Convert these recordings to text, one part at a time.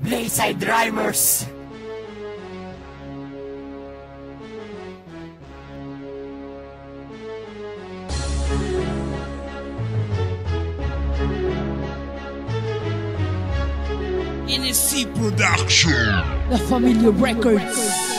Blayside Rhymers. NSC Production, La Familia Records.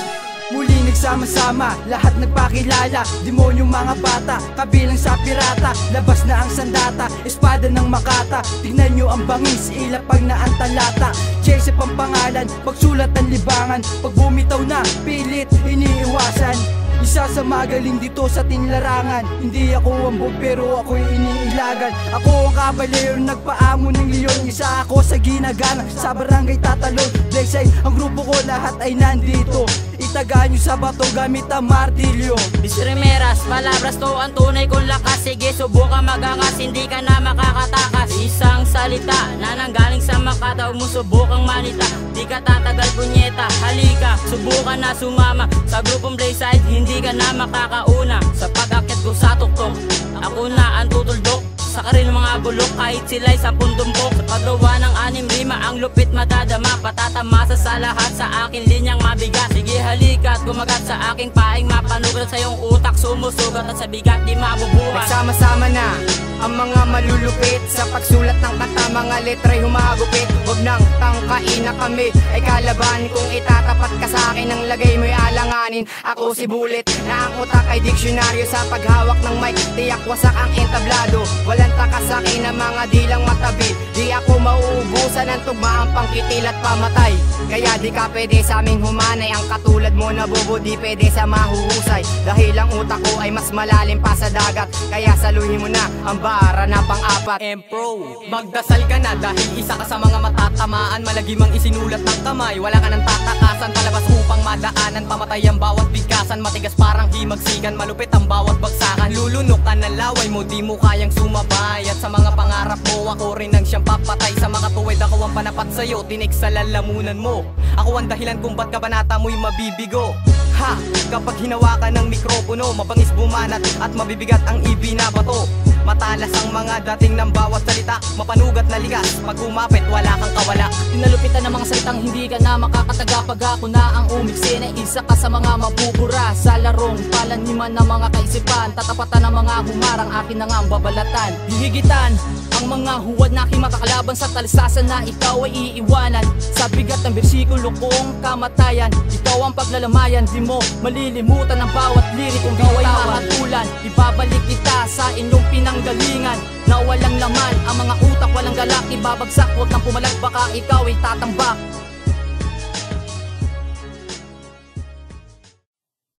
Muli nagsama-sama, lahat nagpakilala. Demonyong mga bata, kabilang sa pirata. Labas na ang sandata, espada ng Makata. Tingnan nyo ang bangis, ilapag na ang talata. Chelsea pang pangalan, pagsulat ng libangan. Pag bumitaw na, pilit, iniiwasan. Isa sa magaling dito sa tinlarangan. Hindi ako ambog pero ako'y iniilagan. Ako ang kabalero, nagpaamo ng leon. Isa ako sa ginagana, sa barangay tatalon. Blayside, ang grupo ko lahat ay nandito. Itagaan nyo sa bato gamit ang martilyo. Bisrimeras, palabras to ang tunay kong lakas. Sige, subukan magangas, hindi ka na makakatakas. Isang salita na nanggaling sa Makata, huwag mo subukang manita. Di ka tatagal punyeta, halika, subukan na sumama sa grupong Blayside, hindi ka na makakauna. Sa pag-akit ko sa tuktok, ako na ang tutuldok. Sa karil mga bulok, kahit sila'y 10 dumpok. Sa paggawa ng 6 rima, ang lupit madadama. Patatamasa sa lahat, sa aking linyang mabigat. Sige halika at gumagat sa aking paing mapanugat. Sa iyong utak sumusugat at sa bigat di mabubuhat. Nagsama-sama na ang mga malulupit sa pagsulat ng kanta, mga letra'y humagupit. Huwag nang tangkain na kami ay kalaban. Kung itatapat ka sa akin, ang lagay mo'y alanganin. Ako si Bullet, na ang utak ay diksyonaryo. Sa paghawak ng mic, tiyak wasak ang entablado. Walang takas sa akin na mga dilang matabi. Di ako mauubusan ng tugma, ang pangkitil at pamatay. Kaya di ka pwede sa aming humanay. Ang katulad mo na bobo di pwede sa mahuhusay. Dahil ang utak ko ay mas malalim pa sa dagat. Kaya saluhin mo na ang bara na pang-apat. Empro, magdasal ka na dahil isa ka sa mga matatamaan. Malagimang isinulat ng kamay, wala ka ng tatakasan. Palabas upang madaanan, pamatay ang bawat bigkasan. Matigas parang himagsikan, malupit ang bawat bagsakan. Lulunok ka ng laway mo, di mo kayang sumabay. At sa mga pangarap mo, ako rin ang siyang papatay. Sa mga tuwid ako ang panapat sa'yo, tinik sa lalamunan mo. Ako ang dahilan kung ba't kabanata mo'y mabibigo. Ha! Kapag hinawakan ng mikropono, mabangis bumanat at mabibigat ang ibinabato. Matalas ang mga dating ng bawat salita, mapanugat na ligas, pag umapit wala kang kawala. Pinalupitan ng mga salitang hindi ka na makakataga. Pag ako na ang umiksi na isa ka sa mga mabubura. Sa larong palaniman ng mga kaisipan, tatapatan ng mga humarang, akin na nga ang babalatan. Hihigitan ang mga huwad na aking matakalaban sa talisasan na ikaw ay iiwanan. Sa bigat ng bersikulo kong kamatayan, ikaw ang paglalamayan, di mo malilimutan ang bawat lirik kung ikaw ay mahatulan. Ibabalik kita sa inyong pinanggalingan na walang laman, ang mga utak walang galak. Ibabagsak, huwag nang pumalag, baka ikaw ay tatambak.